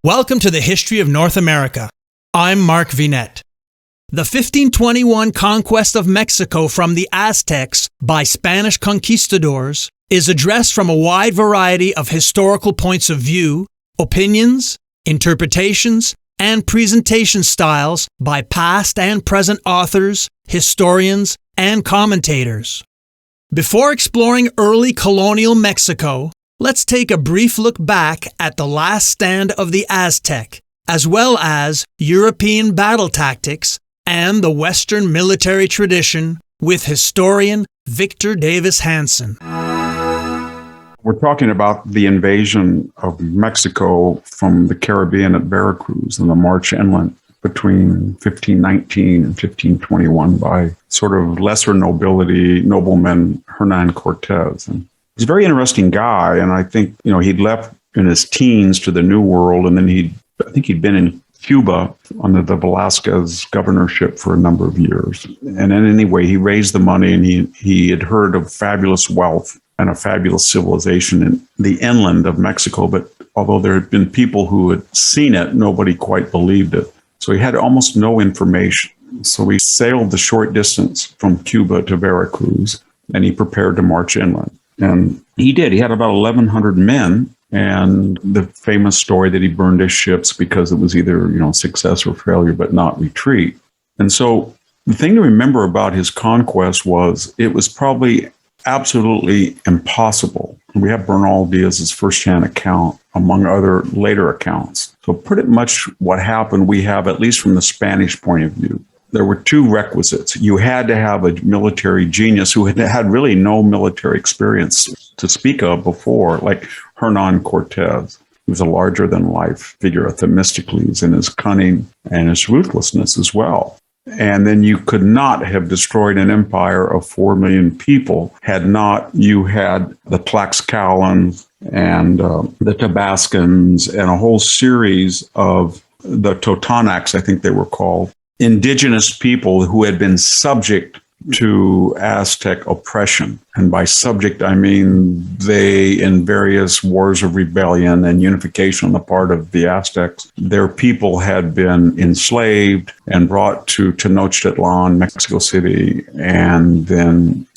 Welcome to the History of North America. I'm Mark Vinette. The 1521 conquest of Mexico from the Aztecs by Spanish conquistadors is addressed from a wide variety of historical points of view, opinions, interpretations, and presentation styles by past and present authors, historians, and commentators. Before exploring early colonial Mexico, let's take a brief look back at the last stand of the Aztec, as well as European battle tactics and the Western military tradition with historian Victor Davis Hanson. We're talking about the invasion of Mexico from the Caribbean at Veracruz and the march inland between 1519 and 1521 by sort of lesser nobleman Hernan Cortez. And he's a very interesting guy, and I think, he'd left in his teens to the New World, and then I think he'd been in Cuba under the Velázquez governorship for a number of years. And anyway, he raised the money, and he had heard of fabulous wealth and a fabulous civilization in the inland of Mexico. But although there had been people who had seen it, nobody quite believed it. So he had almost no information. So he sailed the short distance from Cuba to Veracruz, and he prepared to march inland. And he did. He had about 1,100 men, and the famous story that he burned his ships because it was either, success or failure, but not retreat. And so the thing to remember about his conquest was it was probably absolutely impossible. We have Bernal Diaz's firsthand account, among other later accounts. So pretty much what happened, we have, at least from the Spanish point of view. There were two requisites. You had to have a military genius who had really no military experience to speak of before, like Hernan Cortez. He was a larger-than-life figure of Themistocles in his cunning and his ruthlessness as well. And then you could not have destroyed an empire of 4 million people had not you had the Tlaxcalans and the Tabascans and a whole series of the Totonacs, I think they were called, indigenous people who had been subject to Aztec oppression. And by subject, I mean they, in various wars of rebellion and unification on the part of the Aztecs, their people had been enslaved and brought to Tenochtitlan, Mexico City, and then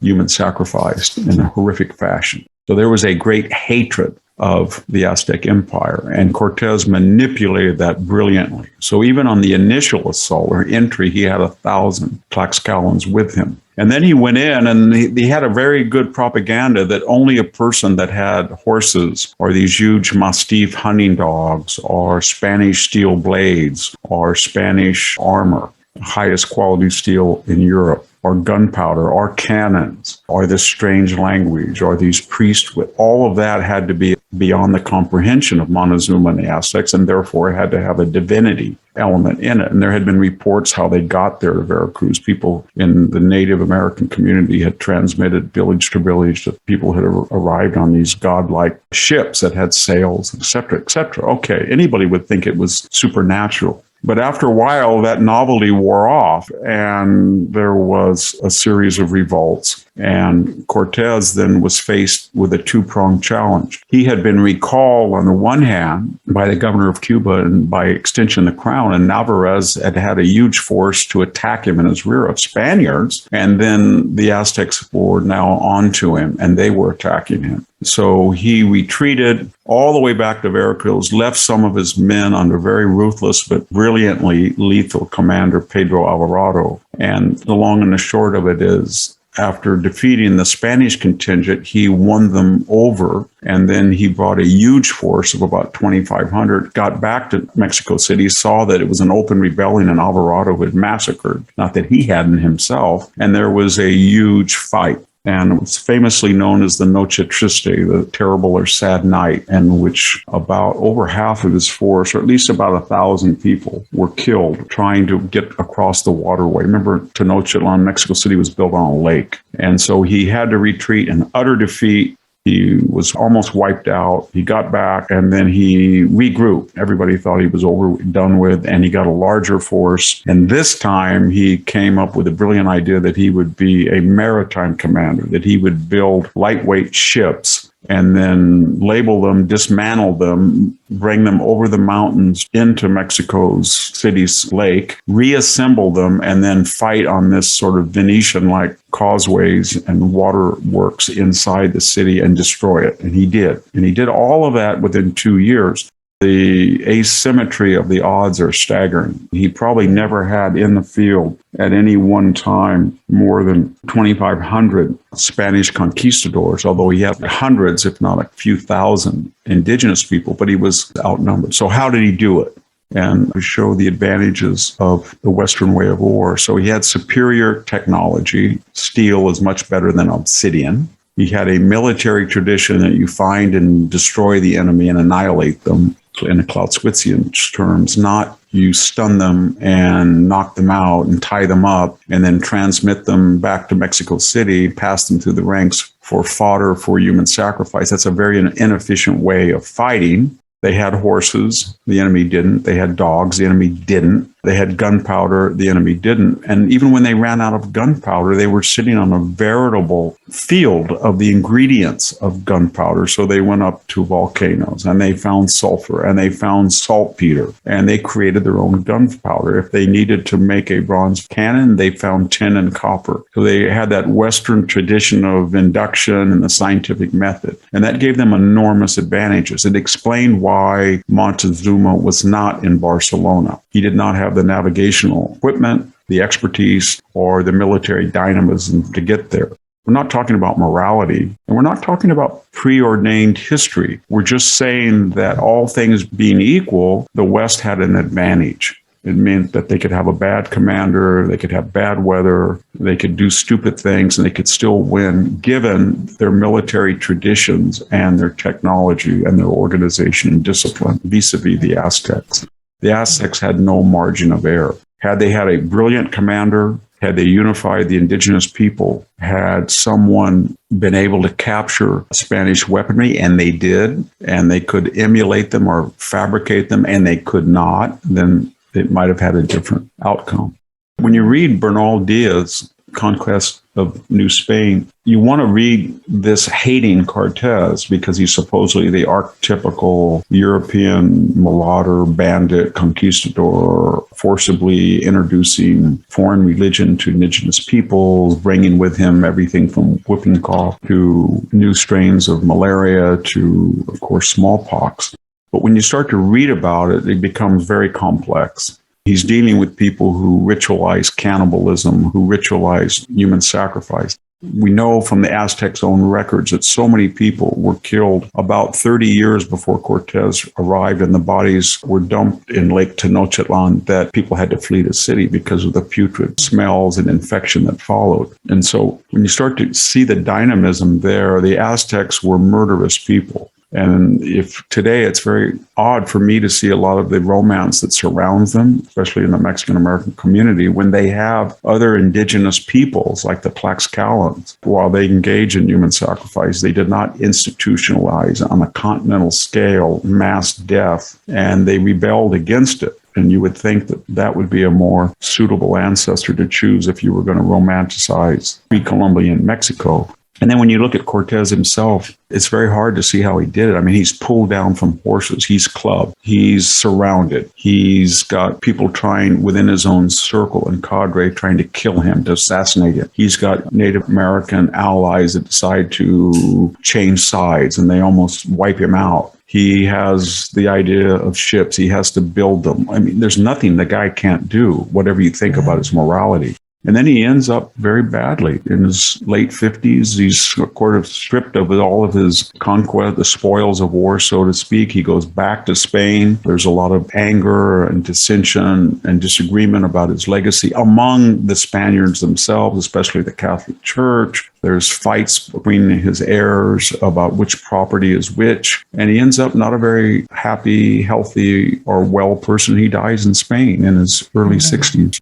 human sacrificed in a horrific fashion. So there was a great hatred of the Aztec Empire, and Cortez manipulated that brilliantly. So even on the initial assault or entry, he had 1,000 Tlaxcalans with him. And then he went in, and he had a very good propaganda that only a person that had horses or these huge Mastiff hunting dogs or Spanish steel blades or Spanish armor, highest quality steel in Europe, or gunpowder, or cannons, or this strange language, or these priests, all of that had to be beyond the comprehension of Montezuma and the Aztecs, and therefore it had to have a divinity element in it. And there had been reports how they got there to Veracruz. People in the Native American community had transmitted village to village that people had arrived on these godlike ships that had sails, et cetera, et cetera. Okay, anybody would think it was supernatural. But after a while, that novelty wore off, and there was a series of revolts. And Cortez then was faced with a two-pronged challenge. He had been recalled on the one hand by the governor of Cuba and by extension the crown, and Narvaez had had a huge force to attack him in his rear of Spaniards. And then the Aztecs were now onto him, and they were attacking him. So he retreated all the way back to Veracruz, left some of his men under very ruthless but brilliantly lethal commander Pedro Alvarado. And the long and the short of it is, after defeating the Spanish contingent, he won them over, and then he brought a huge force of about 2,500, got back to Mexico City, saw that it was an open rebellion and Alvarado had massacred, not that he hadn't himself, and there was a huge fight. And it was famously known as the Noche Triste, the terrible or sad night, in which about over half of his force, or at least about 1,000 people, were killed trying to get across the waterway. Remember, Tenochtitlan, Mexico City, was built on a lake. And so he had to retreat in utter defeat. He was almost wiped out. He got back, and then he regrouped. Everybody thought he was done with, and he got a larger force. And this time, he came up with a brilliant idea that he would be a maritime commander, that he would build lightweight ships and then label them, dismantle them, bring them over the mountains into Mexico's city's lake, reassemble them, and then fight on this sort of Venetian-like causeways and waterworks inside the city and destroy it. And he did. And he did all of that within 2 years. The asymmetry of the odds are staggering. He probably never had in the field at any one time more than 2,500 Spanish conquistadors, although he had hundreds, if not a few thousand indigenous people, but he was outnumbered. So how did he do it? And show the advantages of the Western way of war. So he had superior technology. Steel is much better than obsidian. He had a military tradition that you find and destroy the enemy and annihilate them. In a Clausewitzian terms, not you stun them and knock them out and tie them up and then transmit them back to Mexico City, pass them through the ranks for fodder for human sacrifice. That's a very inefficient way of fighting. They had horses, the enemy didn't. They had dogs, the enemy didn't. They had gunpowder, the enemy didn't. And even when they ran out of gunpowder, they were sitting on a veritable field of the ingredients of gunpowder. So they went up to volcanoes and they found sulfur and they found saltpeter and they created their own gunpowder. If they needed to make a bronze cannon, they found tin and copper. So they had that Western tradition of induction and the scientific method. And that gave them enormous advantages. It explained why Montezuma was not in Barcelona. He did not have the navigational equipment, the expertise, or the military dynamism to get there. We're not talking about morality, and we're not talking about preordained history. We're just saying that all things being equal, the West had an advantage. It meant that they could have a bad commander, they could have bad weather, they could do stupid things, and they could still win, given their military traditions and their technology and their organization and discipline vis-a-vis the Aztecs. The Aztecs had no margin of error. Had they had a brilliant commander, had they unified the indigenous people, had someone been able to capture Spanish weaponry, and they did, and they could emulate them or fabricate them, and they could not, then it might have had a different outcome. When you read Bernal Diaz's Conquest of New Spain, you want to read this hating Cortez because he's supposedly the archetypical European marauder, bandit, conquistador, forcibly introducing foreign religion to indigenous peoples, bringing with him everything from whooping cough to new strains of malaria to, of course, smallpox. But when you start to read about it, it becomes very complex. He's dealing with people who ritualize cannibalism, who ritualize human sacrifice. We know from the Aztecs' own records that so many people were killed about 30 years before Cortez arrived, and the bodies were dumped in Lake Tenochtitlan that people had to flee the city because of the putrid smells and infection that followed. And so when you start to see the dynamism there, the Aztecs were murderous people. And if today it's very odd for me to see a lot of the romance that surrounds them, especially in the Mexican-American community, when they have other indigenous peoples like the Tlaxcalans. While they engage in human sacrifice, they did not institutionalize on a continental scale mass death, and they rebelled against it. And you would think that that would be a more suitable ancestor to choose if you were going to romanticize pre-Columbian Mexico. And then when you look at Cortez himself, it's very hard to see how he did it. I mean, he's pulled down from horses. He's clubbed. He's surrounded. He's got people trying within his own circle and cadre trying to kill him, to assassinate him. He's got Native American allies that decide to change sides and they almost wipe him out. He has the idea of ships. He has to build them. I mean, there's nothing the guy can't do, whatever you think about his morality. And then he ends up very badly. In his late 50s, he's sort of stripped of all of his conquest, the spoils of war, so to speak. He goes back to Spain. There's a lot of anger and dissension and disagreement about his legacy among the Spaniards themselves, especially the Catholic Church. There's fights between his heirs about which property is which. And he ends up not a very happy, healthy, or well person. He dies in Spain in his early 60s.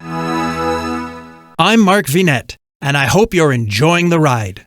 I'm Mark Vinet, and I hope you're enjoying the ride.